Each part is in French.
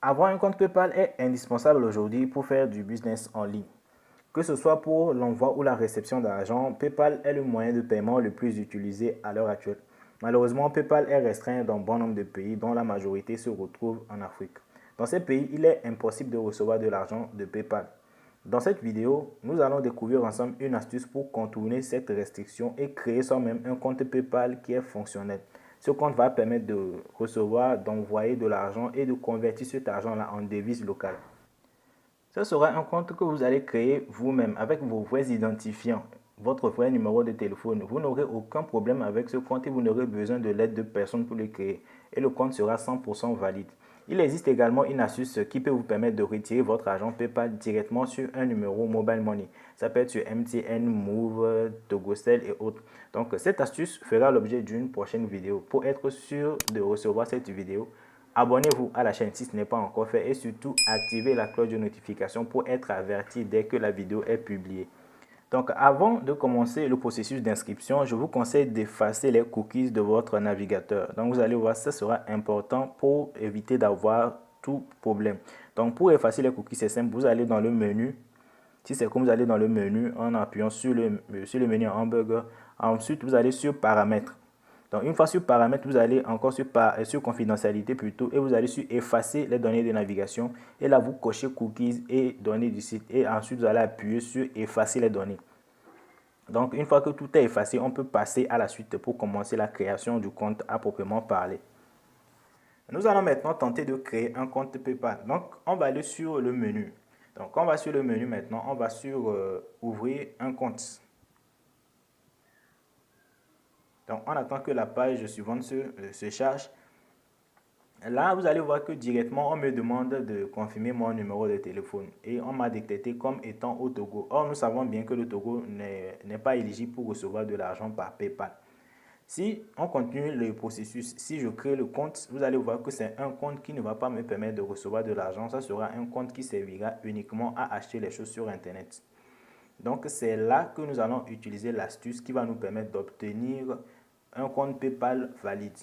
Avoir un compte PayPal est indispensable aujourd'hui pour faire du business en ligne. Que ce soit pour l'envoi ou la réception d'argent, PayPal est le moyen de paiement le plus utilisé à l'heure actuelle. Malheureusement, PayPal est restreint dans bon nombre de pays dont la majorité se retrouve en Afrique. Dans ces pays, il est impossible de recevoir de l'argent de PayPal. Dans cette vidéo, nous allons découvrir ensemble une astuce pour contourner cette restriction et créer soi-même un compte PayPal qui est fonctionnel. Ce compte va permettre de recevoir, d'envoyer de l'argent et de convertir cet argent-là en devise locale. Ce sera un compte que vous allez créer vous-même avec vos vrais identifiants, votre vrai numéro de téléphone. Vous n'aurez aucun problème avec ce compte et vous n'aurez besoin de l'aide de personne pour le créer. Et le compte sera 100% valide. Il existe également une astuce qui peut vous permettre de retirer votre argent PayPal directement sur un numéro Mobile Money. Ça peut être sur MTN, Move, Togocel et autres. Donc cette astuce fera l'objet d'une prochaine vidéo. Pour être sûr de recevoir cette vidéo, abonnez-vous à la chaîne si ce n'est pas encore fait et surtout activez la cloche de notification pour être averti dès que la vidéo est publiée. Donc avant de commencer le processus d'inscription, je vous conseille d'effacer les cookies de votre navigateur. Donc vous allez voir, ça sera important pour éviter d'avoir tout problème. Donc pour effacer les cookies, c'est simple, vous allez dans le menu. Si c'est comme vous allez dans le menu en appuyant sur le menu hamburger, ensuite vous allez sur paramètres. Donc, une fois sur paramètres, vous allez encore sur confidentialité plutôt et vous allez sur effacer les données de navigation et là vous cochez cookies et données du site et ensuite vous allez appuyer sur effacer les données. Donc, une fois que tout est effacé, on peut passer à la suite pour commencer la création du compte à proprement parler. Nous allons maintenant tenter de créer un compte PayPal. Donc, on va aller sur le menu. Donc, on va sur le menu maintenant, on va sur ouvrir un compte. Donc, on attend que la page suivante se charge. Là, vous allez voir que directement, on me demande de confirmer mon numéro de téléphone. Et on m'a détecté comme étant au Togo. Or, nous savons bien que le Togo n'est pas éligible pour recevoir de l'argent par PayPal. Si on continue le processus, si je crée le compte, vous allez voir que c'est un compte qui ne va pas me permettre de recevoir de l'argent. Ça sera un compte qui servira uniquement à acheter les choses sur Internet. Donc, c'est là que nous allons utiliser l'astuce qui va nous permettre d'obtenir un compte PayPal valide.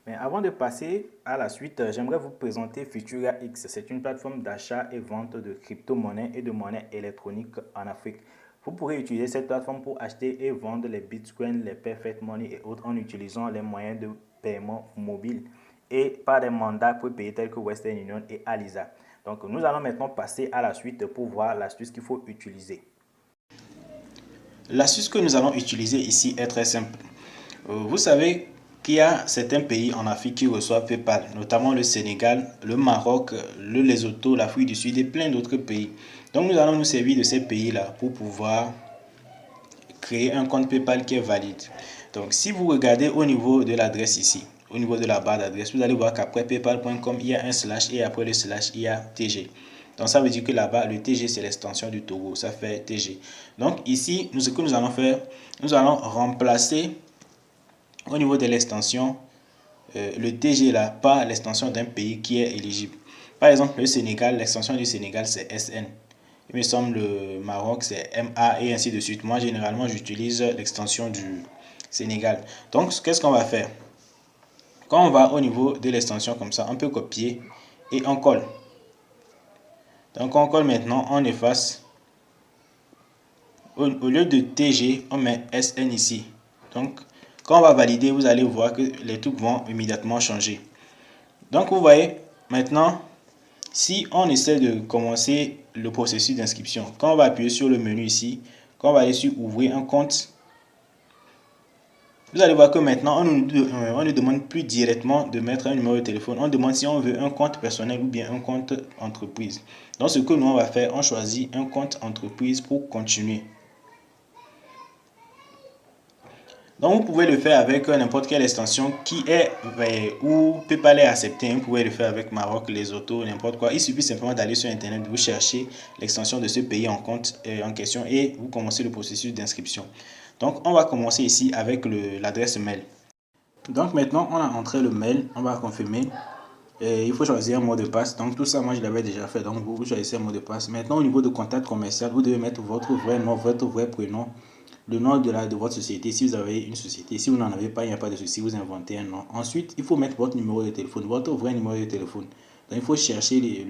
Mais avant de passer à la suite, j'aimerais vous présenter Futura X. C'est une plateforme d'achat et vente de crypto-monnaies et de monnaies électroniques en Afrique. Vous pourrez utiliser cette plateforme pour acheter et vendre les bitcoins, les perfect money et autres en utilisant les moyens de paiement mobile et par des mandats prépayés tels que Western Union et Alisa. Donc nous allons maintenant passer à la suite pour voir l'astuce qu'il faut utiliser. L'astuce que nous allons utiliser ici est très simple. Vous savez qu'il y a certains pays en Afrique qui reçoivent PayPal, notamment le Sénégal, le Maroc, le Lesotho, l'Afrique du Sud et plein d'autres pays. Donc nous allons nous servir de ces pays-là pour pouvoir créer un compte PayPal qui est valide. Donc si vous regardez au niveau de l'adresse ici, au niveau de la barre d'adresse, vous allez voir qu'après paypal.com, il y a un slash et après le slash, il y a TG. Donc ça veut dire que là-bas, le TG, c'est l'extension du Togo. Ça fait TG. Donc ici, ce que nous allons faire, nous allons remplacer au niveau de l'extension le TG là par l'extension d'un pays qui est éligible. Par exemple, le Sénégal, l'extension du Sénégal, c'est SN. Il me semble le Maroc, c'est MA et ainsi de suite. Moi, généralement, j'utilise l'extension du Sénégal. Donc, qu'est-ce qu'on va faire? Quand on va au niveau de l'extension comme ça, on peut copier et on colle. Donc, on colle maintenant, on efface. Au lieu de TG, on met SN ici. Donc, quand on va valider, vous allez voir que les trucs vont immédiatement changer. Donc, vous voyez, maintenant, si on essaie de commencer le processus d'inscription, quand on va appuyer sur le menu ici, quand on va aller sur ouvrir un compte, vous allez voir que maintenant, on ne demande plus directement de mettre un numéro de téléphone. On demande si on veut un compte personnel ou bien un compte entreprise. Donc, ce que nous, on va faire, on choisit un compte entreprise pour continuer. Donc, vous pouvez le faire avec n'importe quelle extension qui est où PayPal est accepté. Vous pouvez le faire avec Maroc, Lesotho, n'importe quoi. Il suffit simplement d'aller sur Internet, vous cherchez l'extension de ce pays en question et vous commencez le processus d'inscription. Donc, on va commencer ici avec l'adresse mail. Donc, maintenant, on a entré le mail, on va confirmer. Et il faut choisir un mot de passe. Donc, tout ça, moi, je l'avais déjà fait. Donc, vous choisissez un mot de passe. Maintenant, au niveau de contact commercial, vous devez mettre votre vrai nom, votre vrai prénom. Le nom de votre société, si vous avez une société. Si vous n'en avez pas, il n'y a pas de souci, vous inventez un nom. Ensuite, il faut mettre votre numéro de téléphone, votre vrai numéro de téléphone. Donc, il faut chercher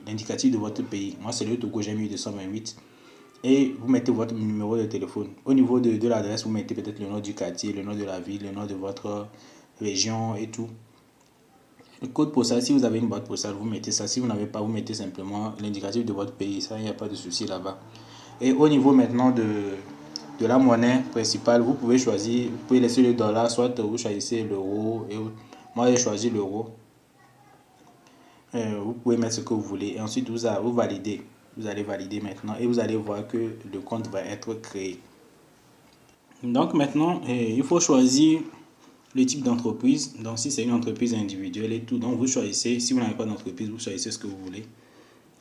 l'indicatif de votre pays. Moi, c'est le Togo, j'ai mis 228. Et vous mettez votre numéro de téléphone. Au niveau de l'adresse, vous mettez peut-être le nom du quartier, le nom de la ville, le nom de votre région et tout. Le code postal, si vous avez une boîte postale, vous mettez ça. Si vous n'avez pas, vous mettez simplement l'indicatif de votre pays. Ça, il n'y a pas de souci là-bas. Et au niveau maintenant de la monnaie principale, vous pouvez choisir, vous pouvez laisser le dollar, soit vous choisissez l'euro. Moi, j'ai choisi l'euro. Vous pouvez mettre ce que vous voulez. Et ensuite, vous validez. Vous allez valider maintenant et vous allez voir que le compte va être créé. Donc maintenant, il faut choisir le type d'entreprise. Donc si c'est une entreprise individuelle et tout, donc vous choisissez. Si vous n'avez pas d'entreprise, vous choisissez ce que vous voulez.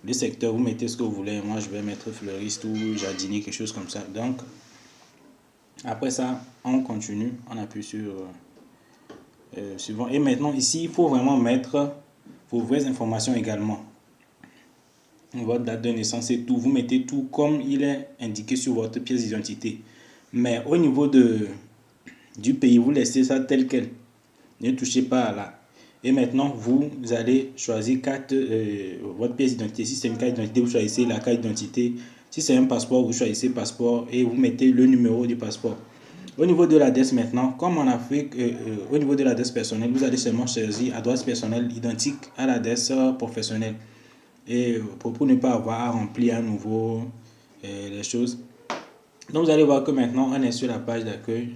Le secteur, vous mettez ce que vous voulez. Moi, je vais mettre fleuriste ou jardinier, quelque chose comme ça. Donc, après ça, on continue. On appuie sur suivant. Et maintenant, ici, il faut vraiment mettre vos vraies informations également. Votre date de naissance et tout. Vous mettez tout comme il est indiqué sur votre pièce d'identité. Mais au niveau du pays, vous laissez ça tel quel. Ne touchez pas à là. Et maintenant, vous allez choisir votre pièce d'identité. Si c'est une carte d'identité, vous choisissez la carte d'identité. Si c'est un passeport, vous choisissez passeport et vous mettez le numéro du passeport. Au niveau de l'adresse maintenant, comme en Afrique, au niveau de l'adresse personnelle, vous allez seulement choisir adresse personnelle identique à l'adresse professionnelle. Et pour ne pas avoir à remplir à nouveau les choses. Donc vous allez voir que maintenant on est sur la page d'accueil.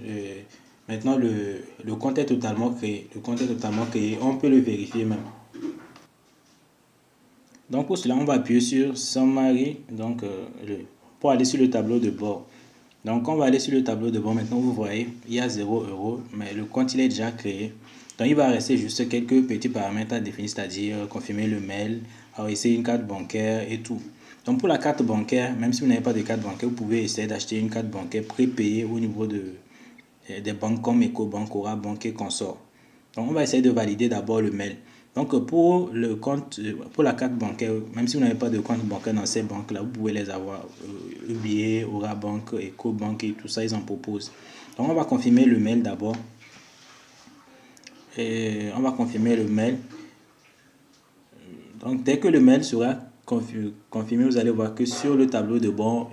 Maintenant le compte est totalement créé. Le compte est totalement créé. On peut le vérifier même. Donc pour cela on va appuyer sur Summary. Donc pour aller sur le tableau de bord. Donc on va aller sur le tableau de bord. Maintenant vous voyez il y a 0 €. Mais le compte il est déjà créé. Donc il va rester juste quelques petits paramètres à définir. C'est-à-dire confirmer le mail, enregistrer une carte bancaire et tout. Donc pour la carte bancaire, même si vous n'avez pas de carte bancaire, vous pouvez essayer d'acheter une carte bancaire prépayée au niveau des banques comme Ecobank, Orabank et consorts. Donc on va essayer de valider d'abord le mail. Donc pour le compte, pour la carte bancaire, même si vous n'avez pas de compte bancaire dans ces banques-là, vous pouvez les avoir. UBA, Orabank, Ecobank et tout ça, ils en proposent. Donc on va confirmer le mail d'abord. Et on va confirmer le mail. Donc dès que le mail sera confirmé, vous allez voir que sur le tableau de bord,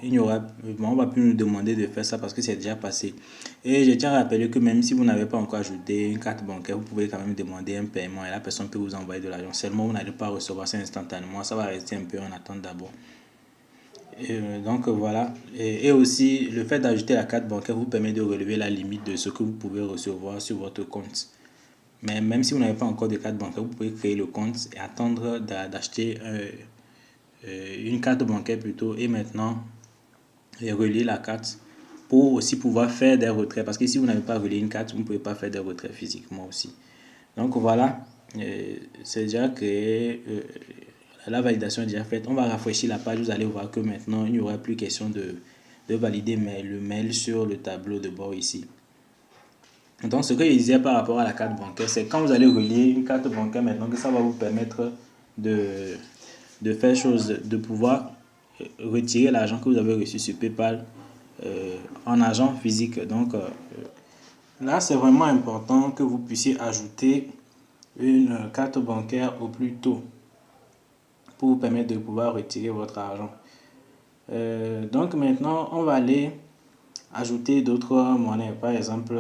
on va plus nous demander de faire ça parce que c'est déjà passé. Et je tiens à rappeler que même si vous n'avez pas encore ajouté une carte bancaire, vous pouvez quand même demander un paiement et la personne peut vous envoyer de l'argent. Seulement, vous n'allez pas recevoir ça instantanément. Ça va rester un peu en attente d'abord. Donc voilà. Et aussi, le fait d'ajouter la carte bancaire vous permet de relever la limite de ce que vous pouvez recevoir sur votre compte. Mais même si vous n'avez pas encore de carte bancaire, vous pouvez créer le compte et attendre d'acheter une carte bancaire plutôt et maintenant relier la carte pour aussi pouvoir faire des retraits parce que si vous n'avez pas relié une carte, vous ne pouvez pas faire des retraits physiquement aussi. Donc voilà, c'est déjà créé, la validation est déjà faite. On va rafraîchir la page, vous allez voir que maintenant il n'y aura plus question de valider le mail sur le tableau de bord ici. Donc ce que je disais par rapport à la carte bancaire, c'est quand vous allez relier une carte bancaire maintenant que ça va vous permettre de faire chose, de pouvoir retirer l'argent que vous avez reçu sur PayPal en argent physique. Donc là, c'est vraiment important que vous puissiez ajouter une carte bancaire au plus tôt pour vous permettre de pouvoir retirer votre argent. Donc maintenant, on va aller ajouter d'autres monnaies, par exemple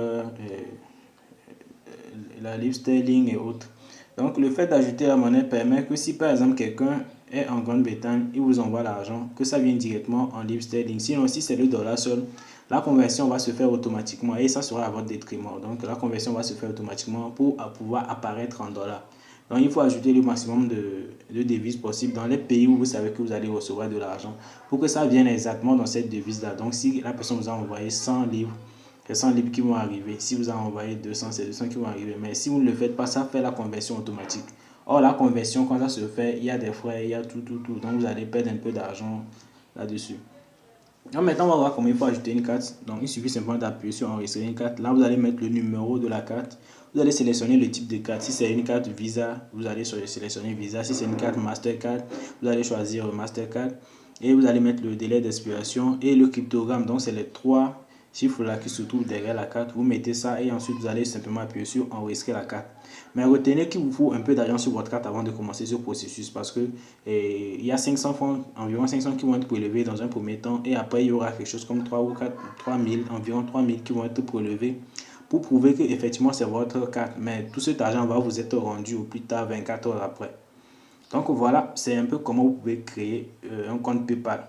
la livre sterling et autres. Donc le fait d'ajouter la monnaie permet que si par exemple quelqu'un est en Grande-Bretagne, il vous envoie l'argent, que ça vienne directement en livre sterling. Sinon, si c'est le dollar seul, la conversion va se faire automatiquement et ça sera à votre détriment. Donc la conversion va se faire automatiquement pour pouvoir apparaître en dollars. Donc il faut ajouter le maximum de devises possibles dans les pays où vous savez que vous allez recevoir de l'argent pour que ça vienne exactement dans cette devise-là. Donc si la personne vous a envoyé 100 livres, c'est 100 livres qui vont arriver. Si vous avez envoyé 200, c'est 200 qui vont arriver. Mais si vous ne le faites pas, ça fait la conversion automatique. Or, la conversion, quand ça se fait, il y a des frais, il y a tout. Donc, vous allez perdre un peu d'argent là-dessus. Donc, maintenant, on va voir comment il faut ajouter une carte. Donc, il suffit simplement d'appuyer sur enregistrer une carte. Là, vous allez mettre le numéro de la carte. Vous allez sélectionner le type de carte. Si c'est une carte Visa, vous allez sélectionner Visa. Si c'est une carte Mastercard, vous allez choisir Mastercard. Et vous allez mettre le délai d'expiration et le cryptogramme. Donc, c'est les trois chiffre-là qui se trouve derrière la carte. Vous mettez ça et ensuite vous allez simplement appuyer sur enregistrer la carte. Mais retenez qu'il vous faut un peu d'argent sur votre carte avant de commencer ce processus parce que il y a 500 francs, environ 500 qui vont être prélevés dans un premier temps et après il y aura quelque chose comme 3 ou 4, 3000, environ 3000 qui vont être prélevés pour prouver que effectivement c'est votre carte. Mais tout cet argent va vous être rendu au plus tard 24 heures après. Donc voilà, c'est un peu comment vous pouvez créer un compte PayPal.